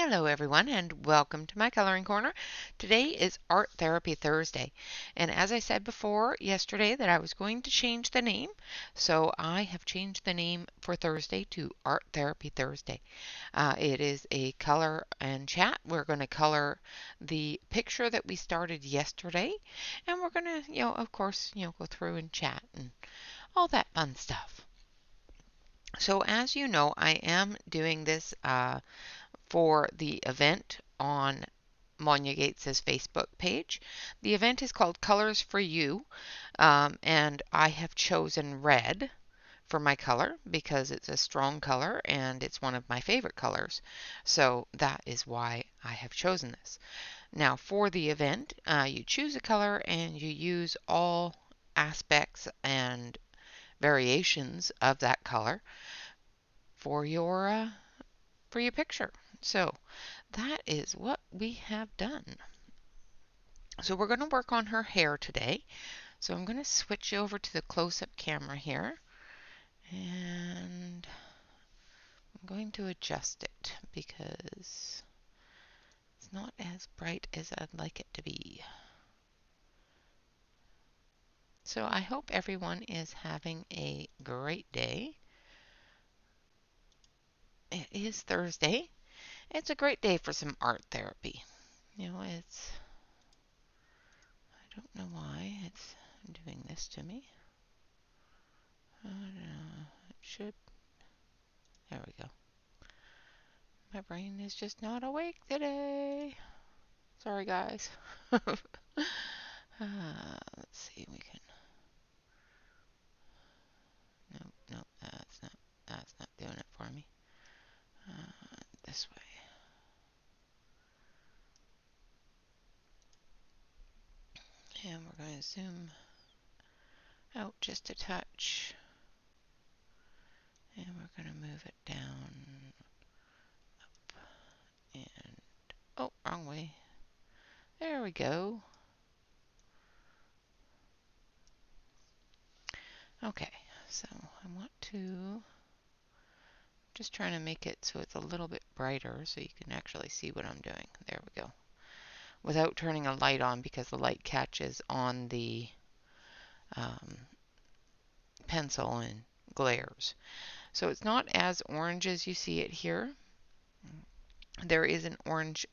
Hello everyone and welcome to my coloring corner. Today is Art Therapy Thursday, and as I said before yesterday that I was going to change the name, so I have changed the name for Thursday to Art Therapy Thursday. It is a color and chat. We're going to color the picture that we started yesterday, and we're going to, of course, go through and chat and all that fun stuff. So as you know, I am doing this for the event on Moja Gates' Facebook page. The event is called Colors for You, and I have chosen red for my color because it's a strong color and it's one of my favorite colors. So that is why I have chosen this. Now for the event, you choose a color and you use all aspects and variations of that color for your picture. So that is what we have done. So we're going to work on her hair today. So I'm going to switch over to the close-up camera here, and I'm going to adjust it because it's not as bright as I'd like it to be. So I hope everyone is having a great day. It is Thursday. It's a great day for some art therapy. I don't know why it's doing this to me. I don't know. It should. There we go. My brain is just not awake today. Sorry, guys. Let's see. We can. No, that's not doing it for me. This way. And we're going to zoom out just a touch. And we're going to move it down, up, and, oh, wrong way. There we go. Okay, so I want to, just trying to make it so it's a little bit brighter so you can actually see what I'm doing. There we go. Without turning a light on because the light catches on the pencil and glares. So it's not as orange as you see it here. There is an orange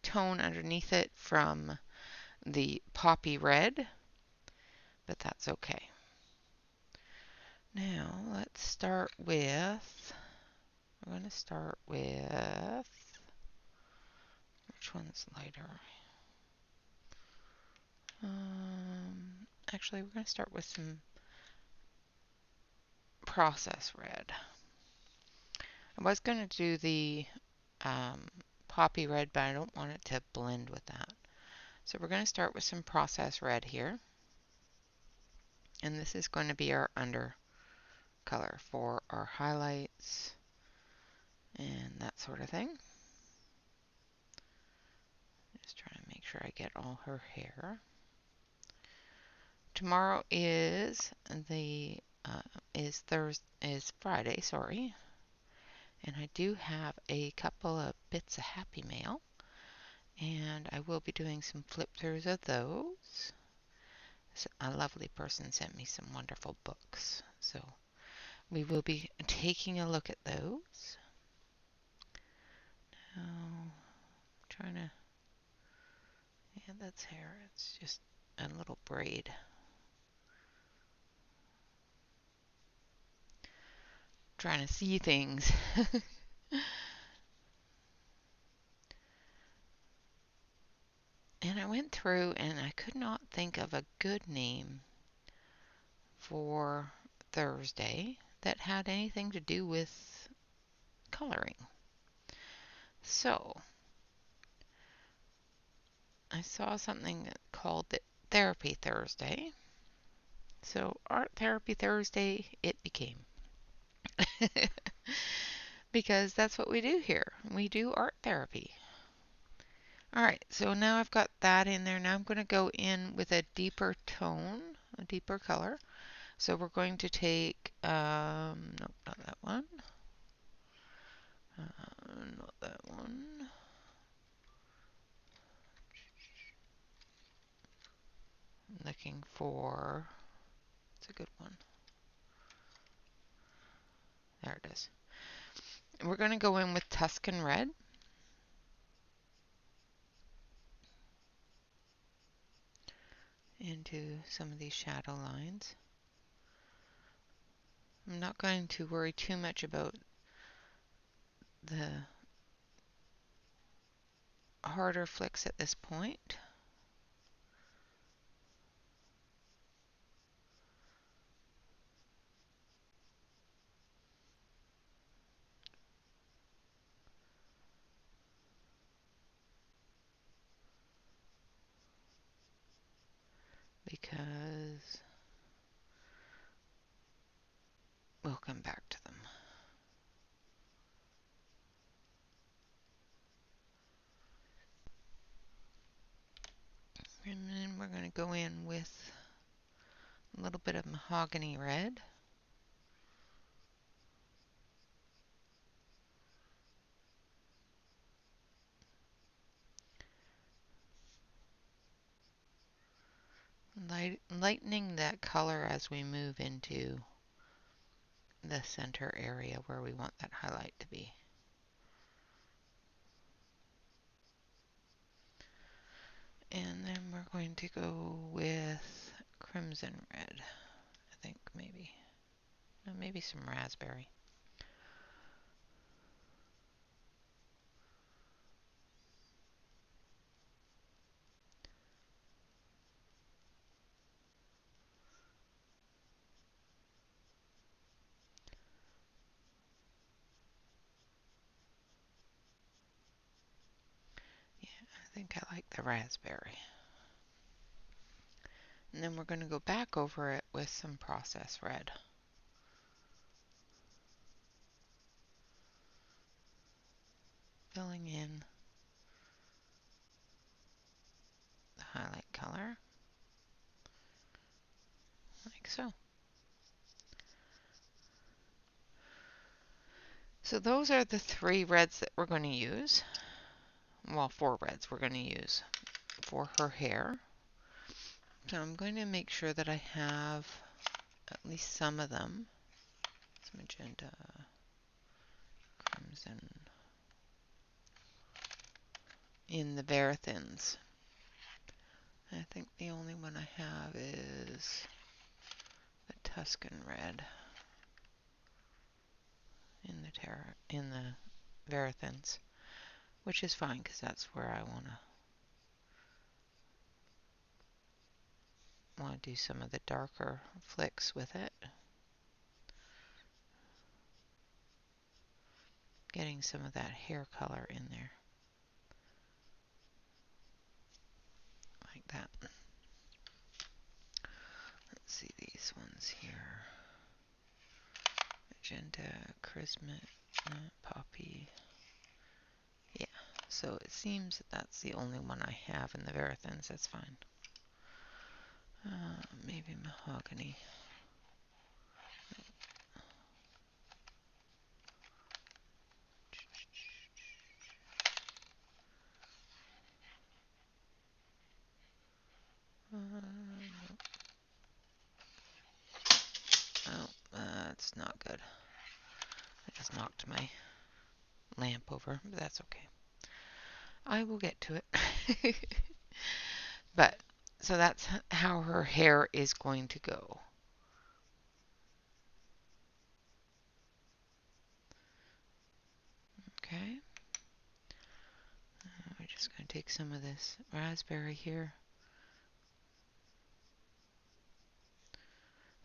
tone underneath it from the poppy red, but that's okay. Now let's start with, we're going to start with, which one's lighter? Actually, we're going to start with some process red. I was going to do the poppy red, but I don't want it to blend with that. So we're going to start with some process red here. And this is going to be our under color for our highlights and that sort of thing. Just trying to make sure I get all her hair. Tomorrow is Friday, sorry. And I do have a couple of bits of happy mail, and I will be doing some flip throughs of those. A lovely person sent me some wonderful books, so we will be taking a look at those. Now, I'm trying to, yeah, that's hair. It's just a little braid. Trying to see things. And I went through and I could not think of a good name for Thursday that had anything to do with coloring. So I saw something called the Therapy Thursday. So Art Therapy Thursday it became. Because that's what we do here. We do art therapy. Alright, so now I've got that in there. Now I'm going to go in with a deeper tone, a deeper color. So we're going to take, nope, not that one. Not that one. Looking for, it's a good one. There it is. We're going to go in with Tuscan Red. Into some of these shadow lines. I'm not going to worry too much about the harder flicks at this point. Because we'll come back to them. And then we're going to go in with a little bit of mahogany red. Lightening that color as we move into the center area where we want that highlight to be. And then we're going to go with crimson red, I think maybe. No, maybe some raspberry. Yeah, I think I like the raspberry. And then we're going to go back over it with some processed red. Filling in the highlight color, like so. So those are the 3 reds that we're going to use. Well, 4 reds we're going to use for her hair. So I'm going to make sure that I have at least some of them. It's magenta, crimson, in the Verathins. I think the only one I have is the Tuscan red in the Verathins, which is fine because that's where I want to do some of the darker flicks with it. Getting some of that hair color in there. Like that. Let's see these ones here. Magenta, Prisma, Poppy. Yeah, so it seems that that's the only one I have in the Verathins. That's fine. Maybe mahogany. Oh, that's not good. I just knocked my lamp over, but that's okay. I will get to it. But, so that's how her hair is going to go. Okay. We're just going to take some of this raspberry here.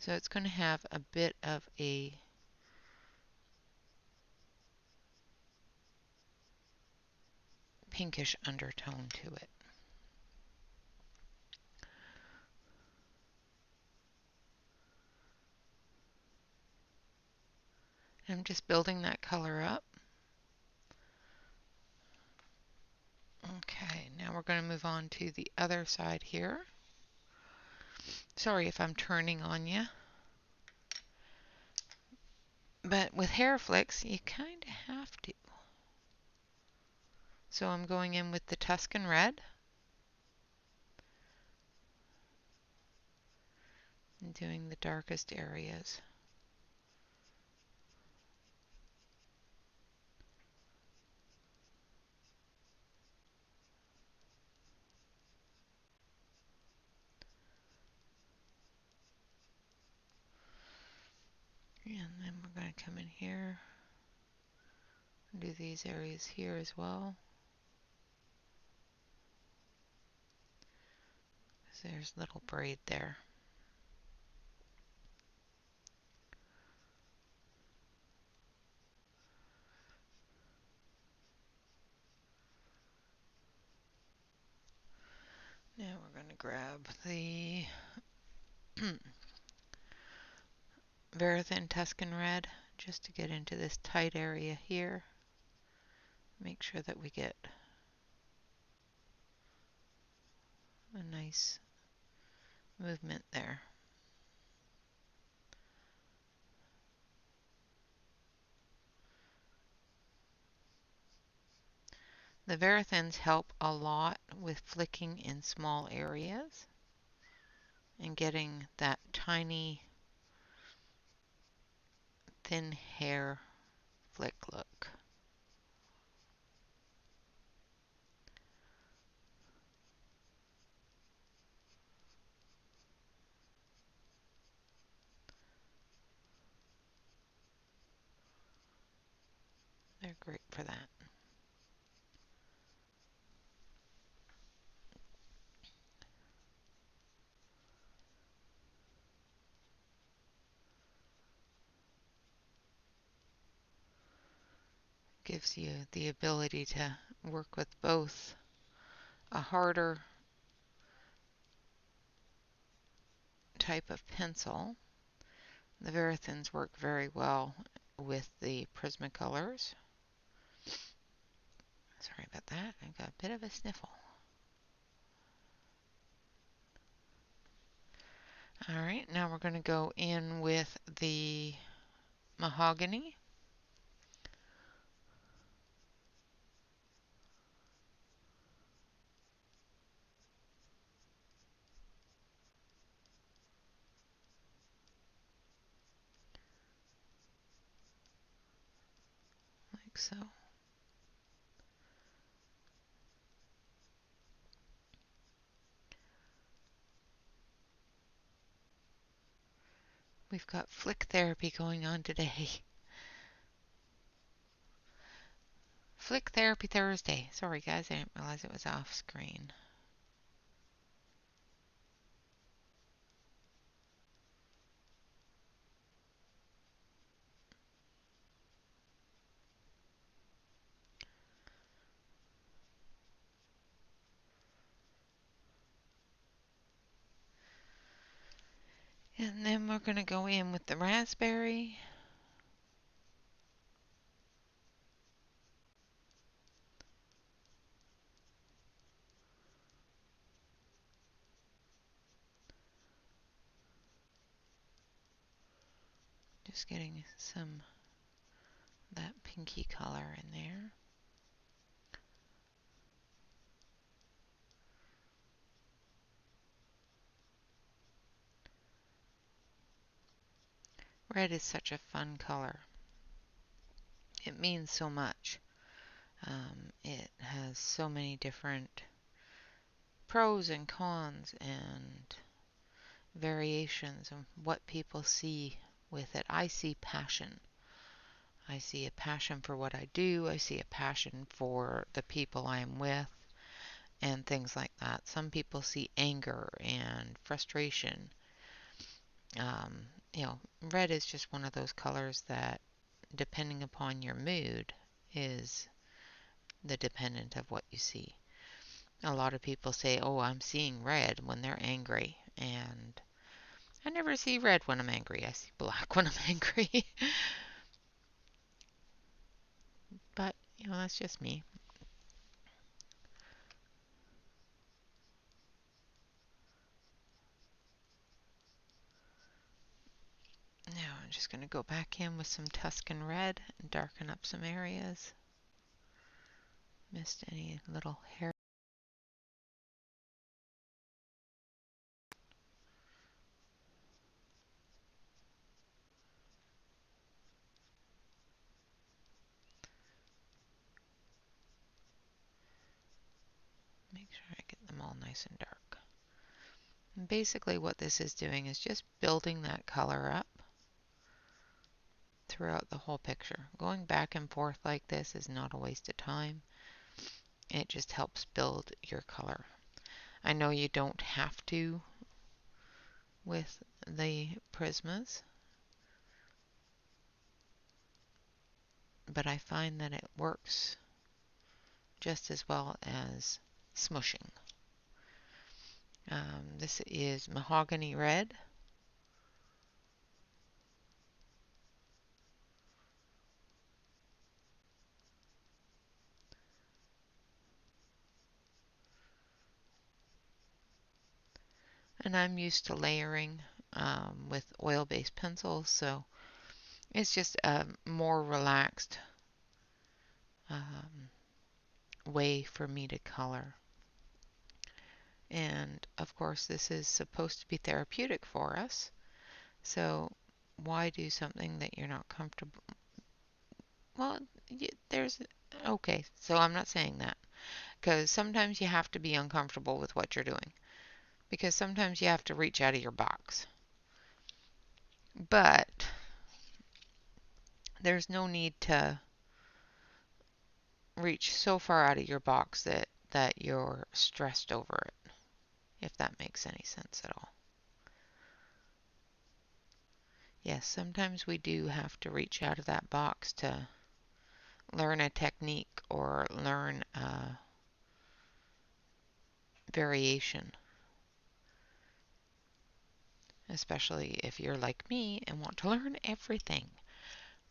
So it's going to have a bit of a pinkish undertone to it. I'm just building that color up. Okay, now we're going to move on to the other side here. Sorry if I'm turning on you. But with hair flicks, you kind of have to. So I'm going in with the Tuscan red. and doing the darkest areas. And then we're going to come in here and do these areas here as well. There's a little braid there. Now we're going to grab the Verithin Tuscan Red just to get into this tight area here. Make sure that we get a nice movement there. The Verithins help a lot with flicking in small areas and getting that tiny thin hair flick look. They're great for that. Gives you the ability to work with both a harder type of pencil. The Verithins work very well with the Prisma colors. Sorry about that, I got a bit of a sniffle. Alright, now we're going to go in with the mahogany. Like so. We've got flick therapy going on today. Flick Therapy Thursday. Sorry guys, I didn't realize it was off screen. And then we're going to go in with the raspberry. Just getting some of that pinky color in there. Red is such a fun color. It means so much. It has so many different pros and cons and variations of what people see with it. I see passion. I see a passion for what I do. I see a passion for the people I am with and things like that. Some people see anger and frustration. You know, red is just one of those colors that, depending upon your mood, is the dependent of what you see. A lot of people say, oh, I'm seeing red when they're angry. And I never see red when I'm angry. I see black when I'm angry. But, you know, that's just me. Now I'm just going to go back in with some Tuscan red and darken up some areas. Missed any little hair. Make sure I get them all nice and dark. And basically what this is doing is just building that color up throughout the whole picture. Going back and forth like this is not a waste of time. It just helps build your color. I know you don't have to with the Prismas, but I find that it works just as well as smushing. This is mahogany red. And I'm used to layering with oil-based pencils, so it's just a more relaxed way for me to color. And of course, this is supposed to be therapeutic for us, so why do something that you're not comfortable? Well, okay, so I'm not saying that, because sometimes you have to be uncomfortable with what you're doing, because sometimes you have to reach out of your box. But there's no need to reach so far out of your box that you're stressed over it, if that makes any sense at all. Yes, sometimes we do have to reach out of that box to learn a technique or learn a variation, especially if you're like me and want to learn everything.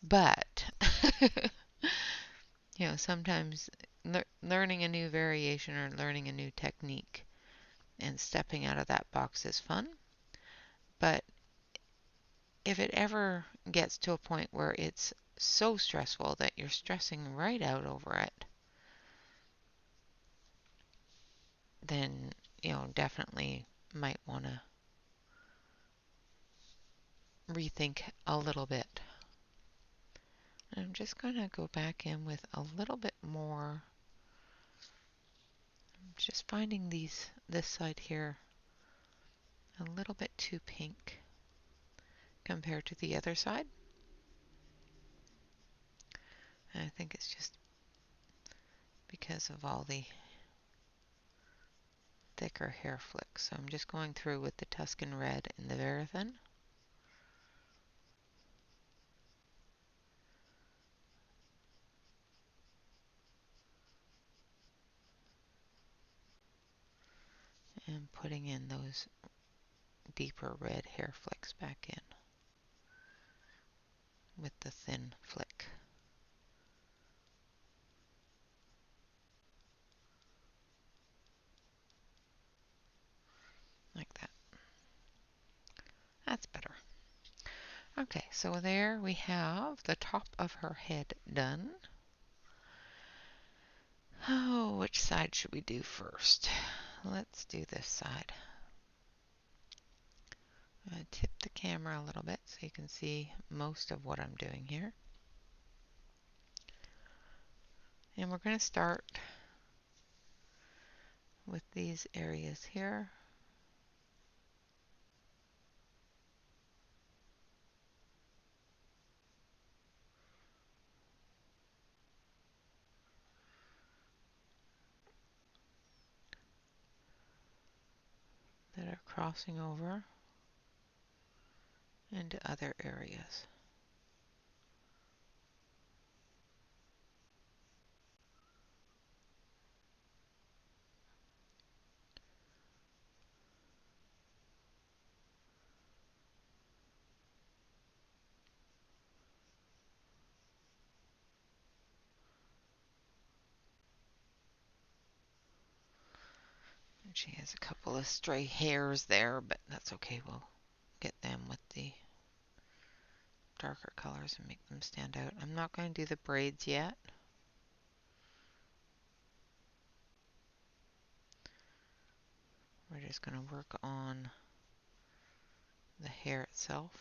But sometimes learning a new variation or learning a new technique and stepping out of that box is fun. But if it ever gets to a point where it's so stressful that you're stressing right out over it, then definitely might want to rethink a little bit. I'm just going to go back in with a little bit more. I'm just finding this side here a little bit too pink compared to the other side. And I think it's just because of all the thicker hair flicks. So I'm just going through with the Tuscan red and the Verithin. And putting in those deeper red hair flicks back in with the thin flick. Like that. That's better. Okay, so there we have the top of her head done. Oh, which side should we do first? Let's do this side. I'm going to tip the camera a little bit so you can see most of what I'm doing here. And we're going to start with these areas here. That are crossing over into other areas. And she has a couple of stray hairs there, but that's okay. We'll get them with the darker colors and make them stand out. I'm not going to do the braids yet. We're just going to work on the hair itself.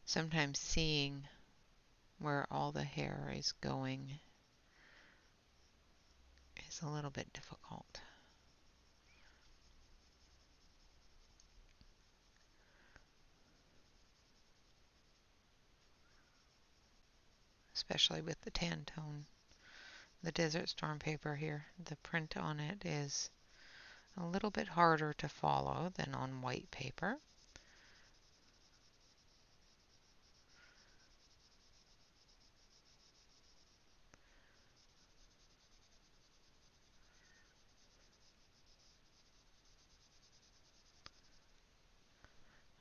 Sometimes seeing where all the hair is going is a little bit difficult. Especially with the tan tone. The Desert Storm paper here, the print on it is a little bit harder to follow than on white paper.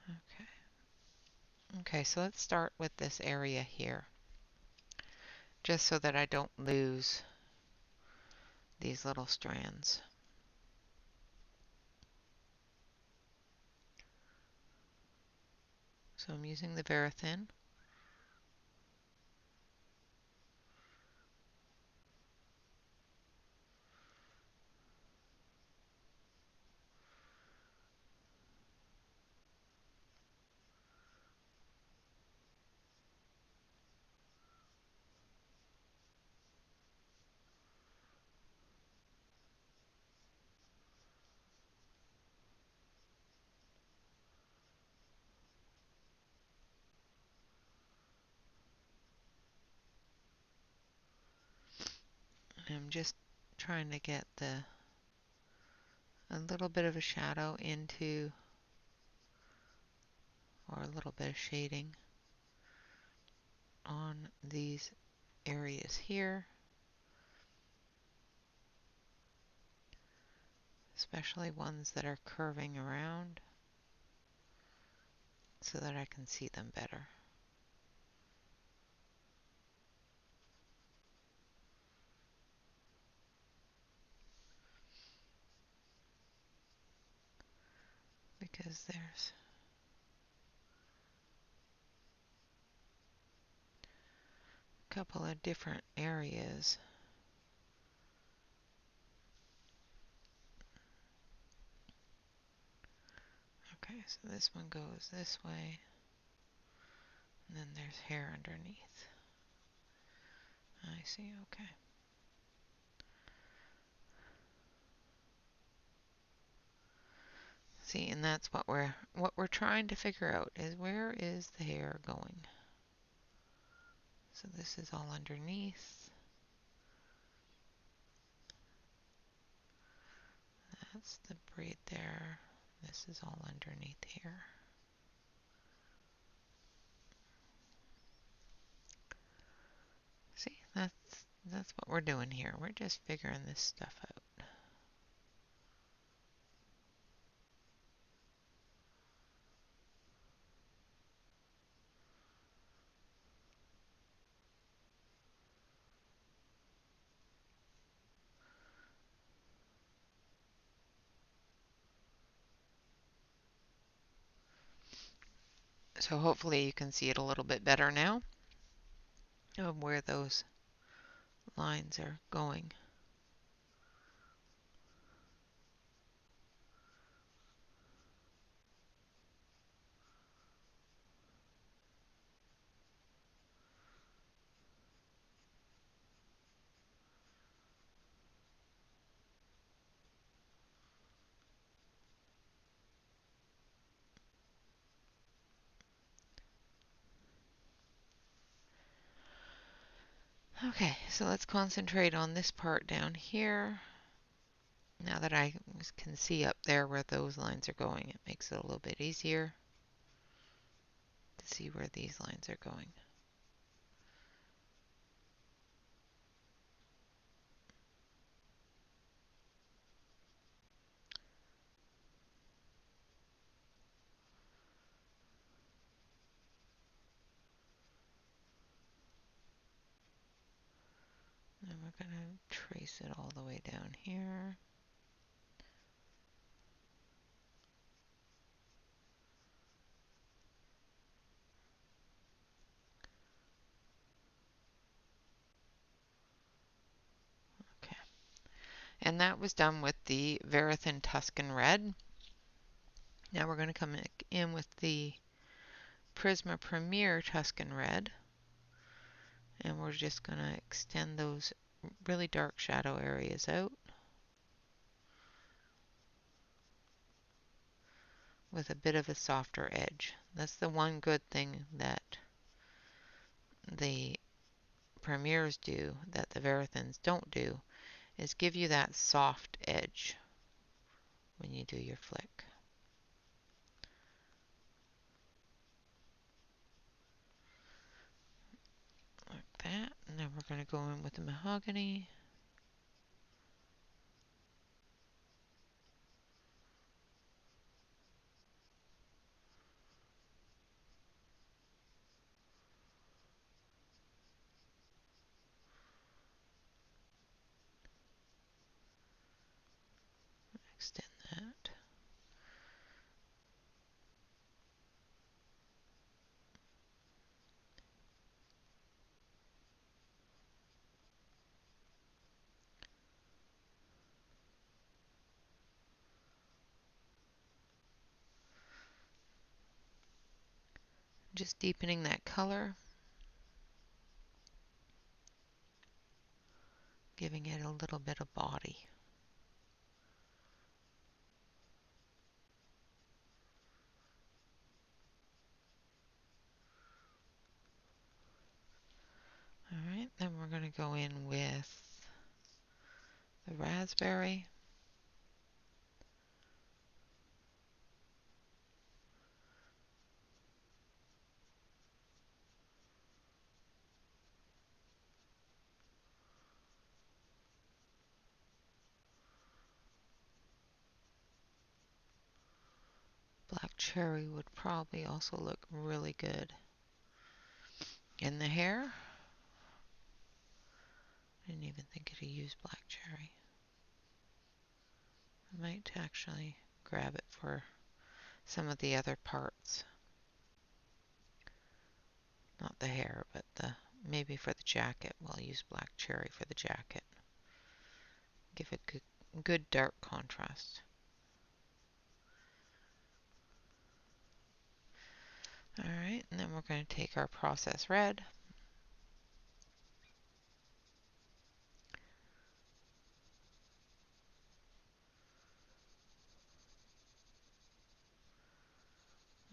Okay. Okay, so let's start with this area here, just so that I don't lose these little strands. So I'm using the Verithin. I'm just trying to get a little bit of a shadow into, or a little bit of shading on these areas here, especially ones that are curving around, so that I can see them better. Because there's a couple of different areas. Okay, so this one goes this way, and then there's hair underneath. I see, okay. See, and that's what we're trying to figure out, is where is the hair going? So this is all underneath. That's the braid there. This is all underneath here. See, that's what we're doing here. We're just figuring this stuff out. So hopefully you can see it a little bit better now of where those lines are going. Okay, so let's concentrate on this part down here. Now that I can see up there where those lines are going, it makes it a little bit easier to see where these lines are going. And we're going to trace it all the way down here. Okay. And that was done with the Verithin Tuscan Red. Now we're going to come in with the Prisma Premier Tuscan Red, and we're just going to extend those really dark shadow areas out with a bit of a softer edge. That's the one good thing that the Premiers do that the Verithins don't do, is give you that soft edge when you do your flick. Like that. And then we're going to go in with the mahogany. Extend that. Just deepening that color, giving it a little bit of body. Alright, then we're going to go in with the raspberry. Black cherry would probably also look really good in the hair. Didn't even think I'd use black cherry. I might actually grab it for some of the other parts. Not the hair, but maybe for the jacket. We'll use black cherry for the jacket. Give it good dark contrast. Alright, and then we're going to take our process red.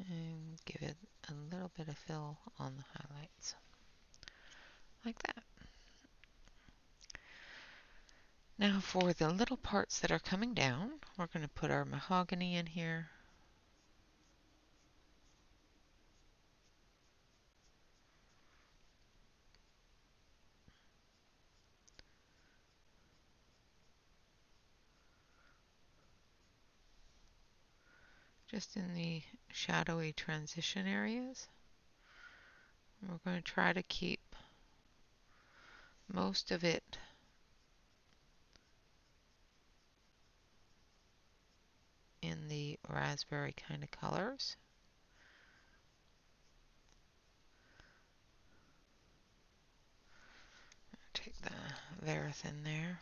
And give it a little bit of fill on the highlights. Like that. Now for the little parts that are coming down, we're going to put our mahogany in here. Just in the shadowy transition areas. We're going to try to keep most of it in the raspberry kind of colors. Take the Verithin there.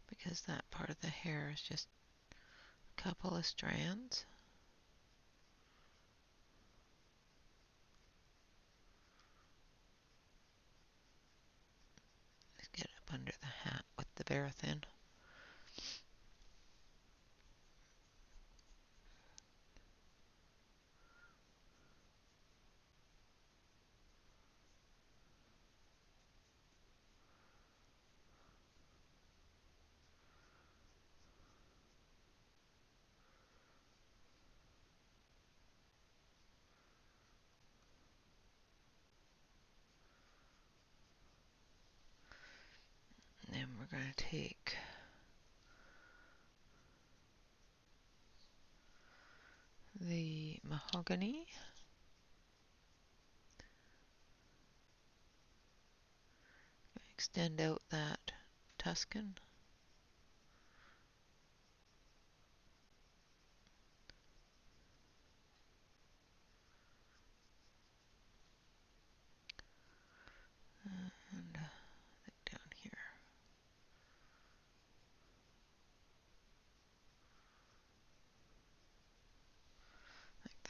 Because that part of the hair is just a couple of strands. Let's get up under the hat with the Verithin. And then we're going to take the mahogany, extend out that Tuscan,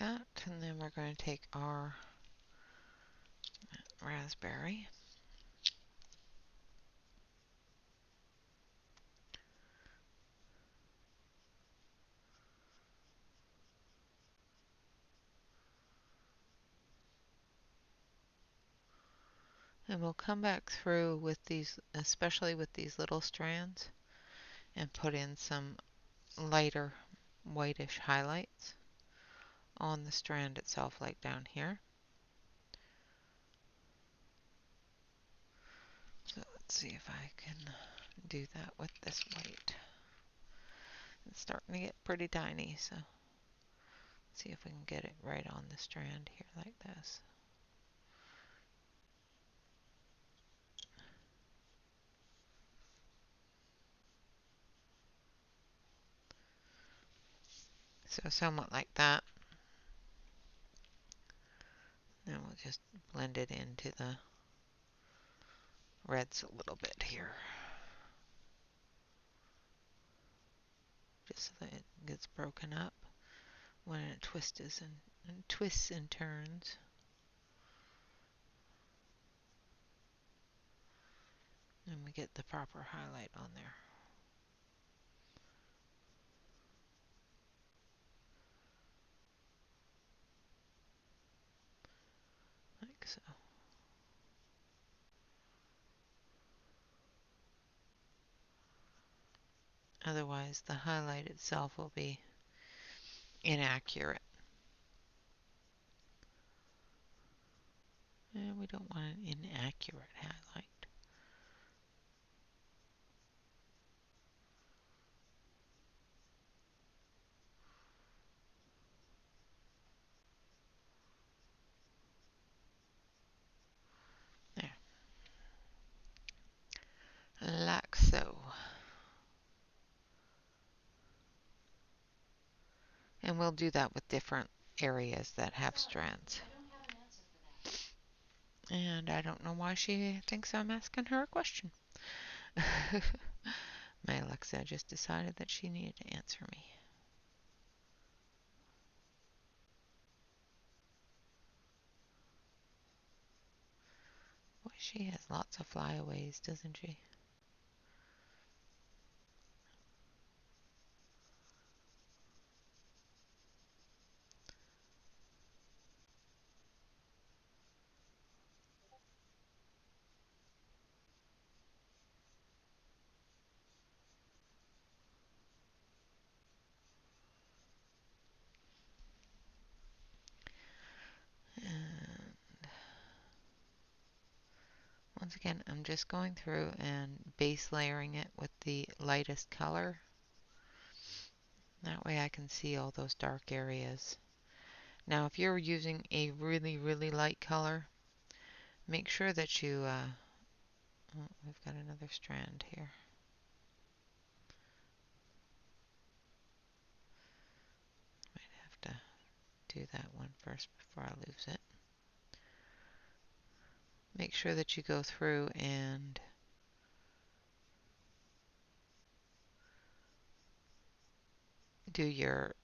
that. And then we're going to take our raspberry. And we'll come back through with these, especially with these little strands, and put in some lighter whitish highlights on the strand itself, like down here. So let's see if I can do that with this white. It's starting to get pretty tiny, so let's see if we can get it right on the strand here like this. So somewhat like that. Then we'll just blend it into the reds a little bit here. Just so that it gets broken up when it twists and turns. And we get the proper highlight on there. Like so. Otherwise, the highlight itself will be inaccurate. And we don't want an inaccurate highlight. There. Like so. And we'll do that with different areas that have strands. And I don't know why she thinks I'm asking her a question. My Alexa just decided that she needed to answer me. Boy, she has lots of flyaways, doesn't she? And once again, I'm just going through and base layering it with the lightest color. That way I can see all those dark areas. Now, if you're using a really, really light color, make sure that you, oh, we've got another strand here. Might have to do that one first before I lose it. Make sure that you go through and do your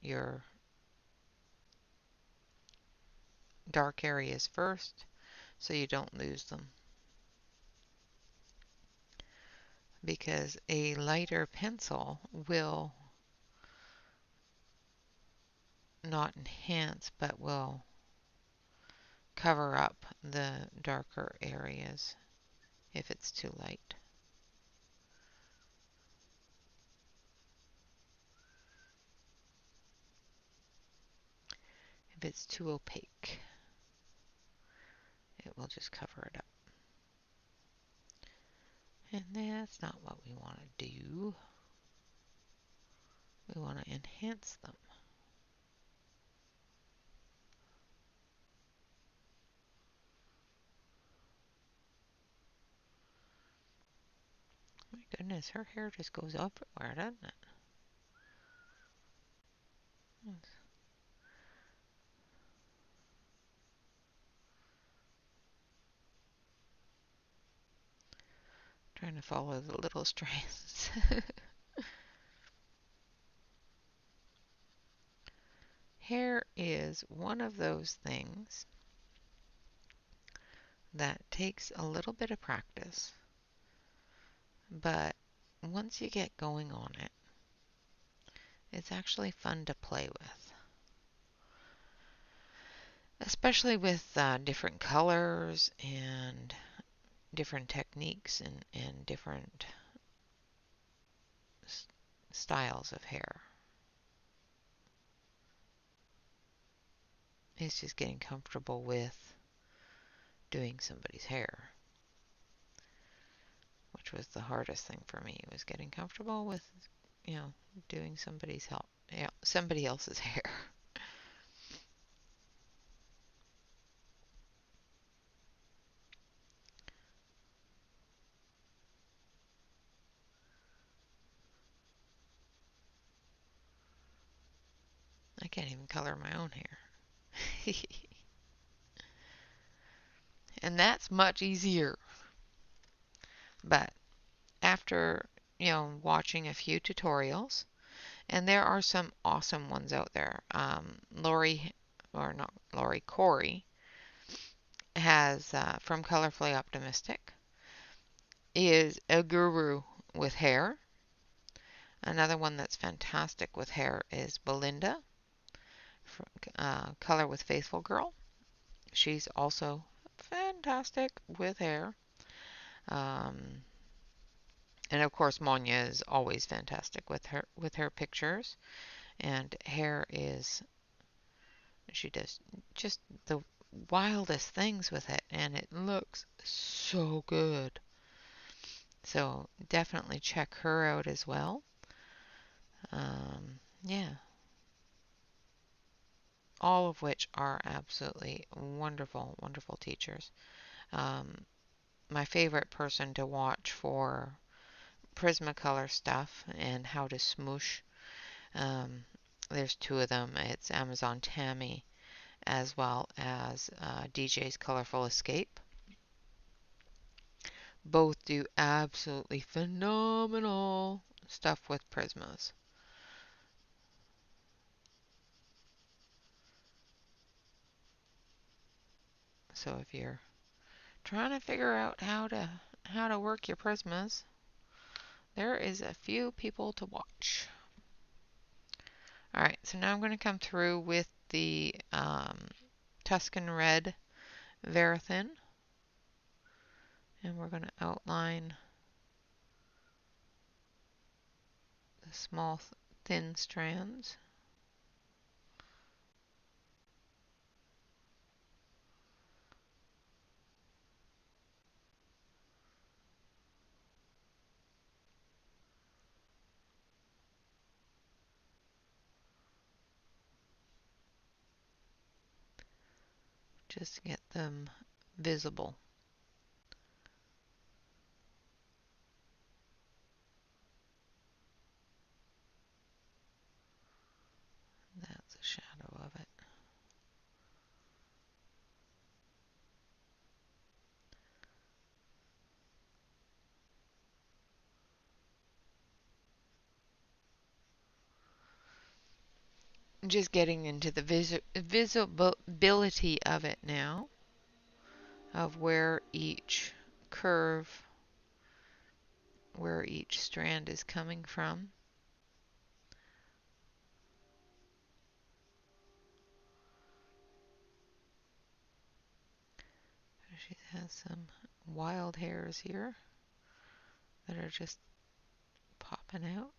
dark areas first so you don't lose them. Because a lighter pencil will not enhance but will cover up the darker areas if it's too light. If it's too opaque, it will just cover it up. And that's not what we want to do. We want to enhance them. My goodness, her hair just goes everywhere, doesn't it? Trying to follow the little strands. Hair is one of those things that takes a little bit of practice, but once you get going on it, it's actually fun to play with. Especially with different colors and different techniques and different styles of hair. It's just getting comfortable with doing somebody's hair, which was the hardest thing for me, was getting comfortable with, doing somebody else's hair. I can't even color my own hair. And that's much easier. But after, watching a few tutorials, and there are some awesome ones out there. Corey has, from Colorfully Optimistic, is a guru with hair. Another one that's fantastic with hair is Belinda, from Color with Faithful Girl. She's also fantastic with hair. Um, and of course, Moja is always fantastic with her pictures. And hair is, she does just the wildest things with it, and it looks so good. So definitely check her out as well. Yeah, all of which are absolutely wonderful, wonderful teachers. Um, my favorite person to watch for Prismacolor stuff and how to smoosh. Um, there's two of them. It's Amazon Tammy as well as DJ's Colorful Escape. Both do absolutely phenomenal stuff with Prismas. So if you're trying to figure out how to work your Prismas, there is a few people to watch. Alright, so now I'm going to come through with the Tuscan Red Verithin, and we're going to outline the small thin strands. Just to get them visible. That's a shadow of it. Just getting into the visibility of it now, of where each curve, where each strand is coming from. She has some wild hairs here that are just popping out.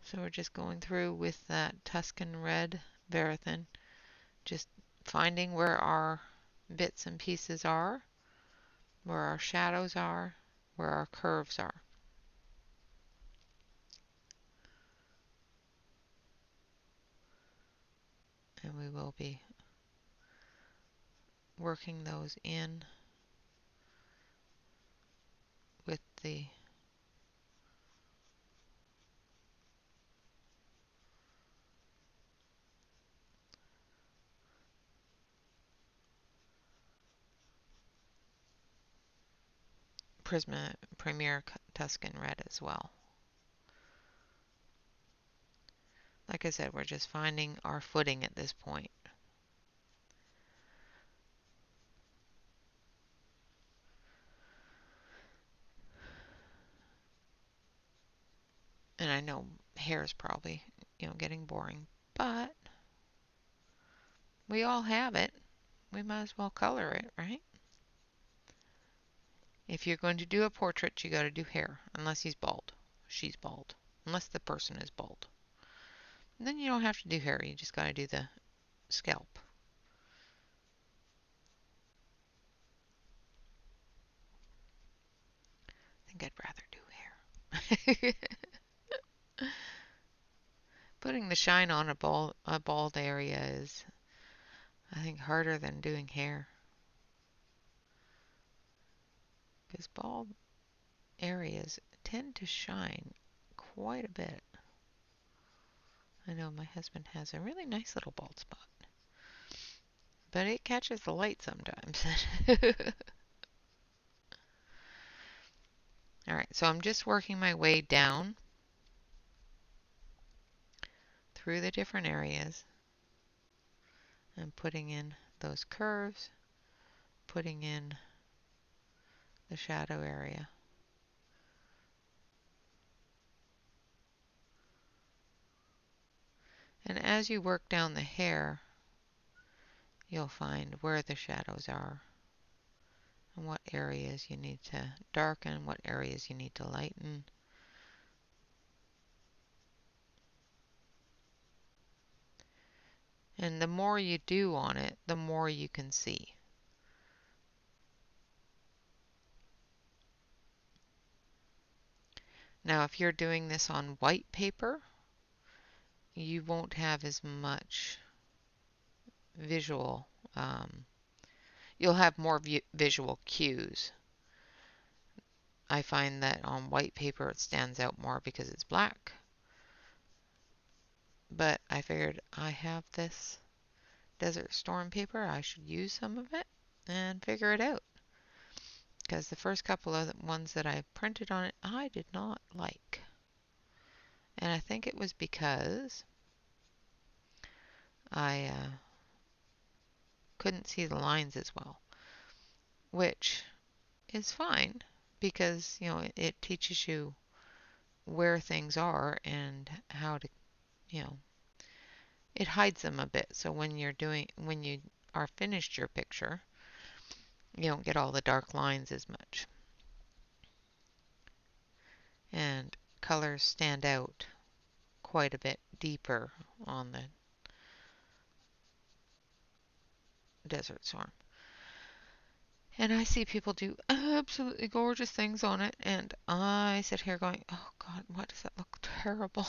So we're just going through with that Tuscan Red Verithin, just finding where our bits and pieces are, where our shadows are, where our curves are. And we will be working those in with the Prisma Premier Tuscan Red as well. Like I said, we're just finding our footing at this point. And I know hair is probably, getting boring, but we all have it. We might as well color it, right? If you're going to do a portrait, you got to do hair, unless he's bald. She's bald. Unless the person is bald. And then you don't have to do hair, you just got to do the scalp. I think I'd rather do hair. Putting the shine on a bald area is, I think, harder than doing hair. Because bald areas tend to shine quite a bit. I know my husband has a really nice little bald spot. But it catches the light sometimes. Alright, so I'm just working my way down through the different areas. I'm putting in those curves, putting in the shadow area. And as you work down the hair, you'll find where the shadows are and what areas you need to darken, what areas you need to lighten. And the more you do on it, the more you can see. Now, if you're doing this on white paper, you won't have as much visual, you'll have more visual cues. I find that on white paper it stands out more because it's black. But I figured I have this Desert Storm paper, I should use some of it and figure it out. Because the first couple of ones that I printed on it, I did not like. And I think it was because I couldn't see the lines as well. Which is fine because, it teaches you where things are and how to, it hides them a bit. So when you are finished your picture, you don't get all the dark lines as much. And colors stand out quite a bit deeper on the Desert Storm. And I see people do absolutely gorgeous things on it, and I sit here going, oh God, why does that look terrible?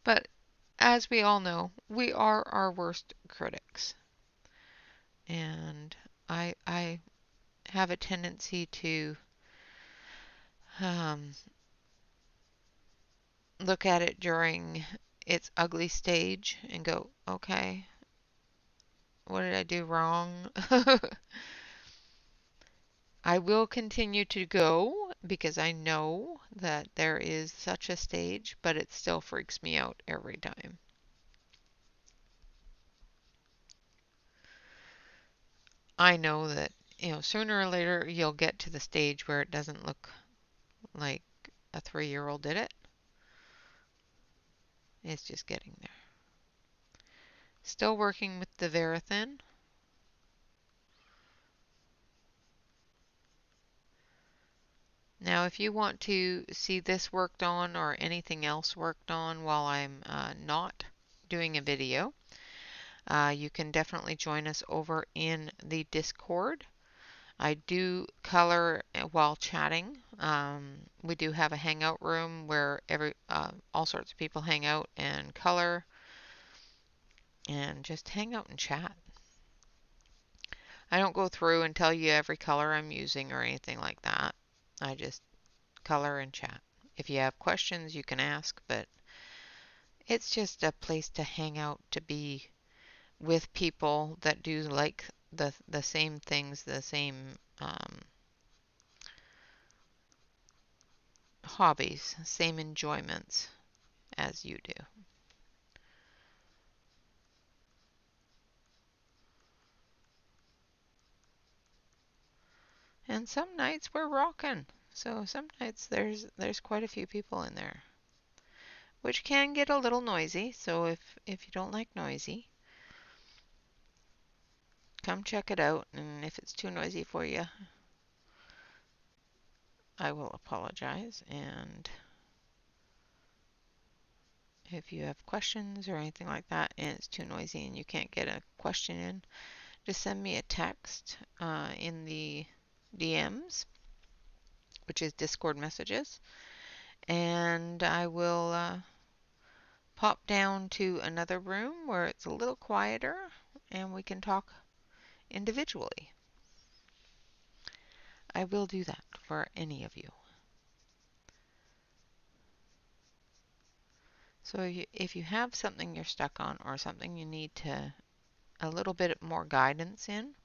But as we all know, we are our worst critics. And I have a tendency to look at it during its ugly stage and go, okay, what did I do wrong? I will continue to go because I know that there is such a stage, but it still freaks me out every time. I know that, sooner or later you'll get to the stage where it doesn't look like a 3-year-old did it. It's just getting there. Still working with the Verithin. Now, if you want to see this worked on or anything else worked on while I'm not doing a video, you can definitely join us over in the Discord. I do color while chatting. We do have a hangout room where all sorts of people hang out and color and just hang out and chat. I don't go through and tell you every color I'm using or anything like that. I just color and chat. If you have questions, you can ask, but it's just a place to hang out, to be with people that do like the same things, the same hobbies, same enjoyments as you do. And some nights we're rocking. So some nights there's quite a few people in there, which can get a little noisy. So if you don't like noisy, come check it out. And if it's too noisy for you, I will apologize. And if you have questions or anything like that and it's too noisy and you can't get a question in, just send me a text in the DMs, which is Discord messages, and I will pop down to another room where it's a little quieter and we can talk individually. I will do that for any of you. So if you have something you're stuck on or something you need a little bit more guidance in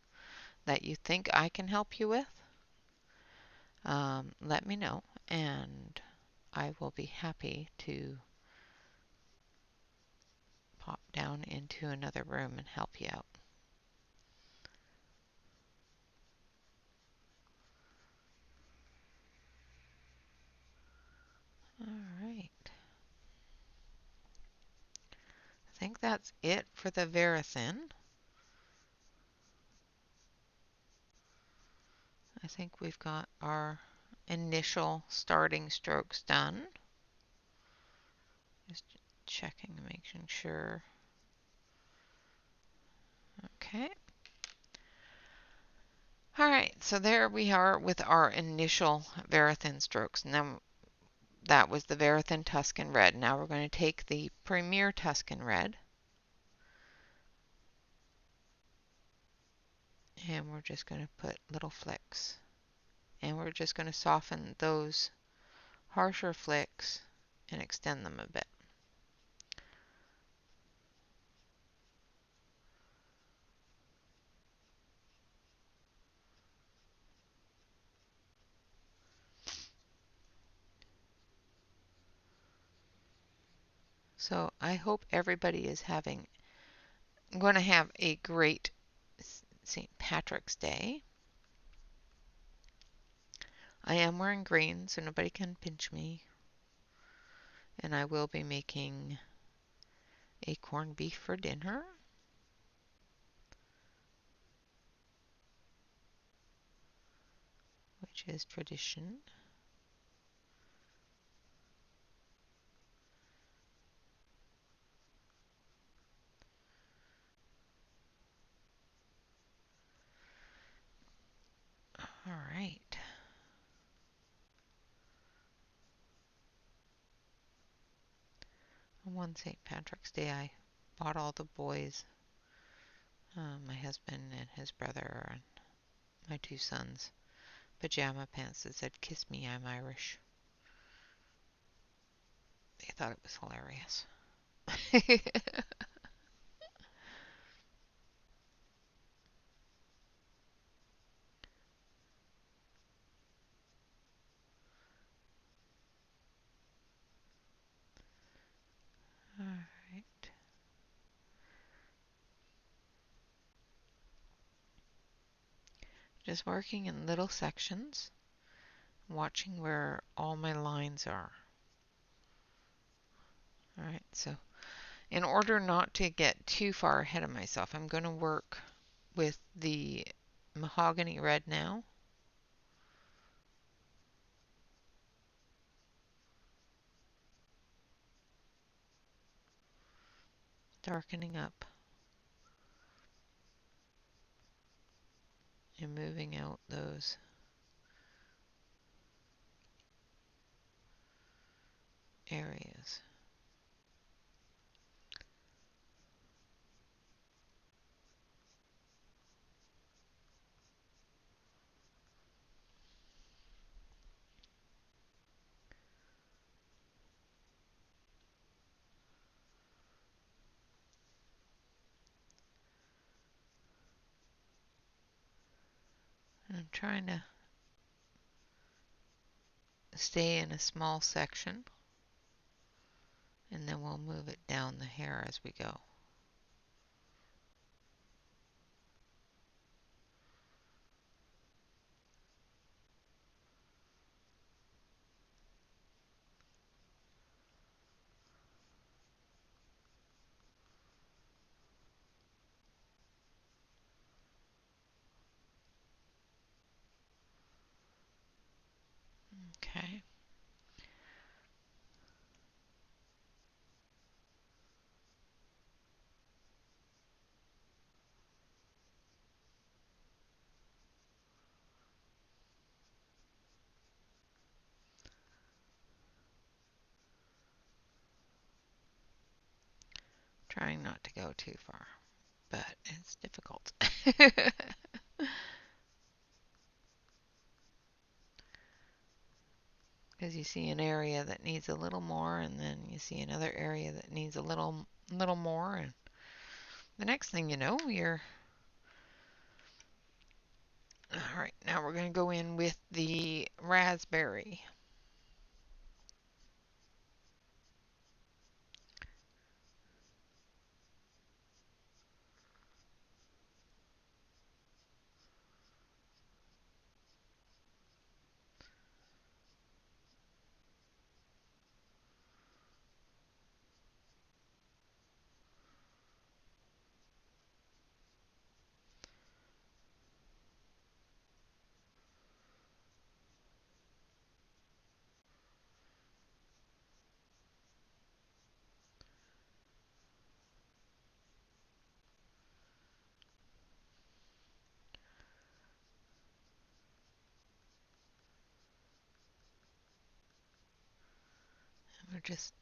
that you think I can help you with, let me know and I will be happy to pop down into another room and help you out. All right. I think that's it for the Verathin. I think we've got our initial starting strokes done. Just checking and making sure. Okay. All right, so there we are with our initial Verathin strokes. Now that was the Verathin Tuscan Red. Now we're going to take the Premier Tuscan Red and we're just going to put little flicks. And we're just going to soften those harsher flicks and extend them a bit. So I hope everybody is going to have a great St. Patrick's Day. I am wearing green, so nobody can pinch me. And I will be making a corned beef for dinner. Which is tradition. All right. On one St. Patrick's Day, I bought all the boys, my husband and his brother, and my two sons, pajama pants that said, "Kiss me, I'm Irish." They thought it was hilarious. All right. Just working in little sections, watching where all my lines are. All right, so in order not to get too far ahead of myself, I'm going to work with the mahogany red now. Darkening up and moving out those areas. I'm trying to stay in a small section, and then we'll move it down the hair as we go. Okay. Trying not to go too far, but it's difficult. Because you see an area that needs a little more, and then you see another area that needs a little more, and the next thing you know, you're all right. Now we're going to go in with the raspberry. We're just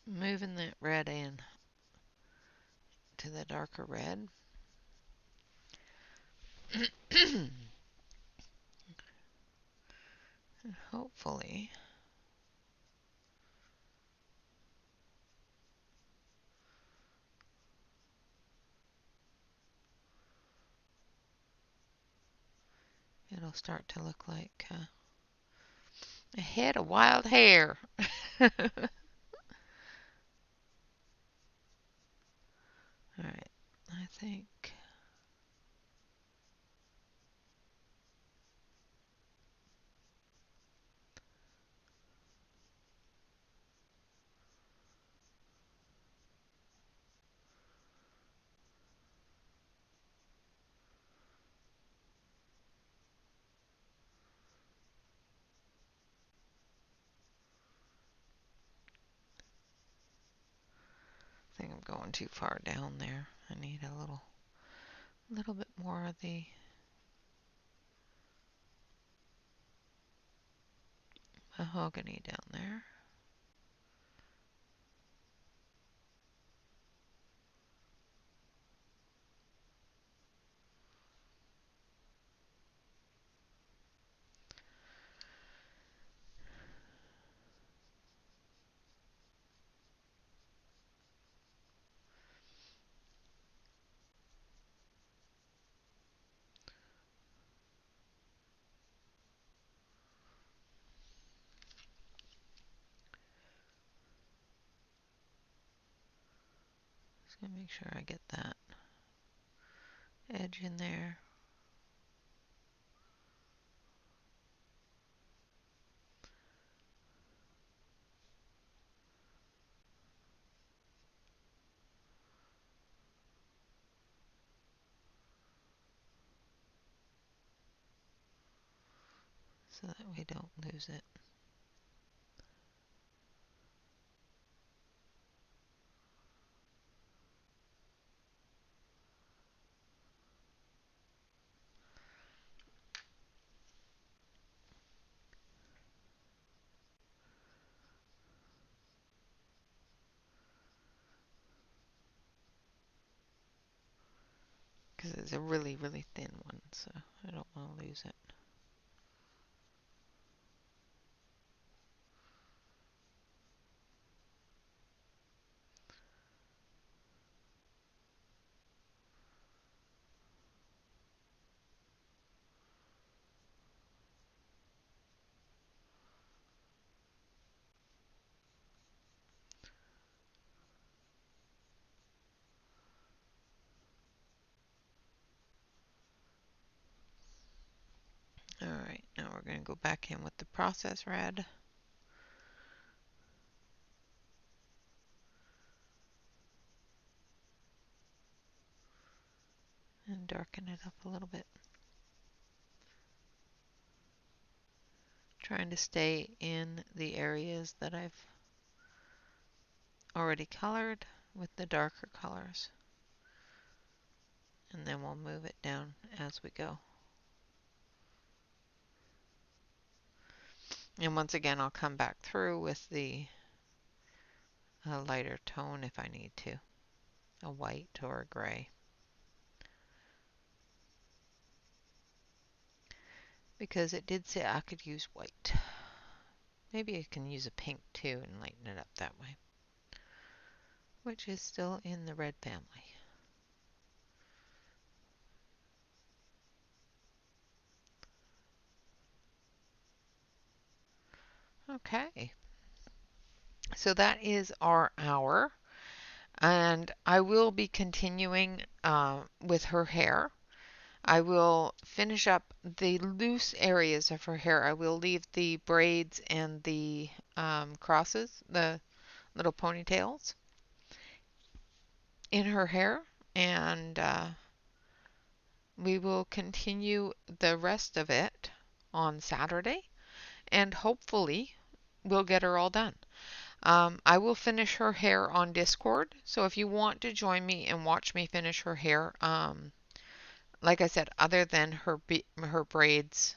moving that red in to the darker red. And hopefully it'll start to look like a head of wild hair. Alright, I think I'm going too far down there. I need a little bit more of the mahogany down there. Just gonna make sure I get that edge in there. So that we don't lose it. Because it's a really thin one, so I don't want to lose it. we're going to go back in with the process red. And darken it up a little bit. Trying to stay in the areas that I've already colored with the darker colors. And then we'll move it down as we go. And once again, I'll come back through with the lighter tone if I need to, a white or a gray. Because it did say I could use white. Maybe I can use a pink too and lighten it up that way, which is still in the red family. Okay, so that is our hour, and I will be continuing with her hair. I will finish up the loose areas of her hair. I will leave the braids and the crosses, the little ponytails in her hair, and we will continue the rest of it on Saturday, and hopefully we'll get her all done. I will finish her hair on Discord, so if you want to join me and watch me finish her hair, like I said, other than her braids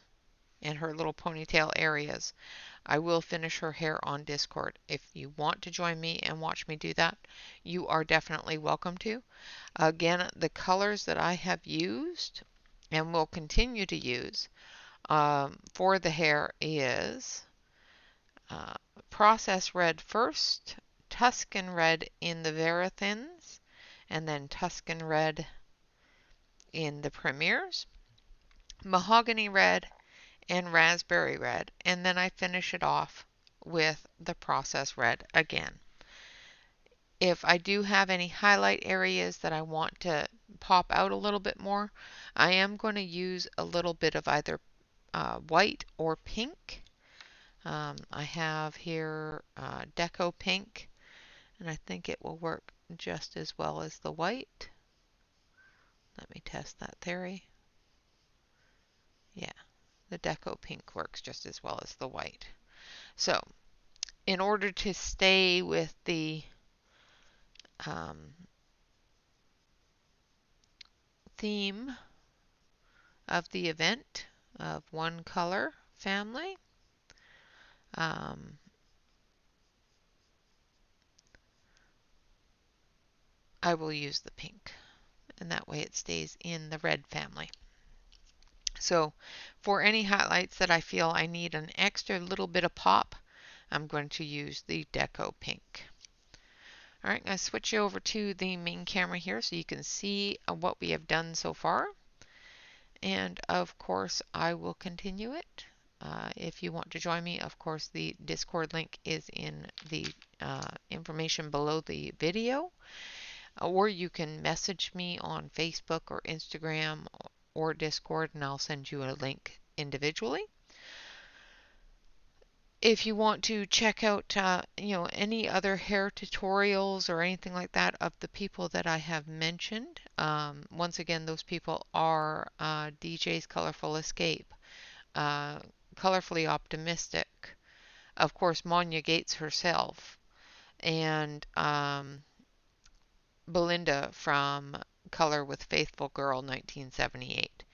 and her little ponytail areas, I will finish her hair on Discord. If you want to join me and watch me do that, you are definitely welcome to. Again, the colors that I have used and will continue to use for the hair is Process Red first, Tuscan Red in the Verathins, and then Tuscan Red in the Premiers, Mahogany Red, and Raspberry Red, and then I finish it off with the Process Red again. If I do have any highlight areas that I want to pop out a little bit more, I am going to use a little bit of either white or pink. I have here Deco Pink, and I think it will work just as well as the white. Let me test that theory. Yeah, the Deco Pink works just as well as the white. So, in order to stay with the theme of the event of one color family, I will use the pink, and that way it stays in the red family. So for any highlights that I feel I need an extra little bit of pop, I'm going to use the Deco Pink. All right, I'm going to switch you over to the main camera here so you can see what we have done so far. And of course, I will continue it. If you want to join me, of course, the Discord link is in the information below the video. Or you can message me on Facebook or Instagram or Discord, and I'll send you a link individually. If you want to check out, any other hair tutorials or anything like that of the people that I have mentioned, once again, those people are DJ's Colorful Escape, Colorfully Optimistic, of course, Moja Gates herself, and Belinda from Color with Faithful Girl 1978.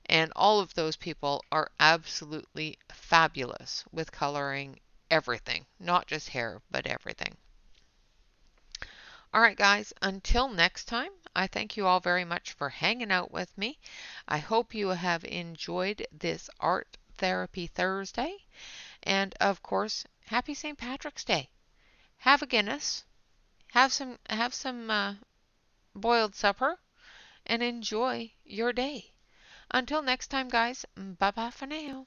And all of those people are absolutely fabulous with coloring everything, not just hair, but everything. All right, guys, until next time, I thank you all very much for hanging out with me. I hope you have enjoyed this Art Therapy Thursday. And of course, happy St. Patrick's Day. Have a Guinness, have some boiled supper, and enjoy your day. Until next time, guys, bye bye for now.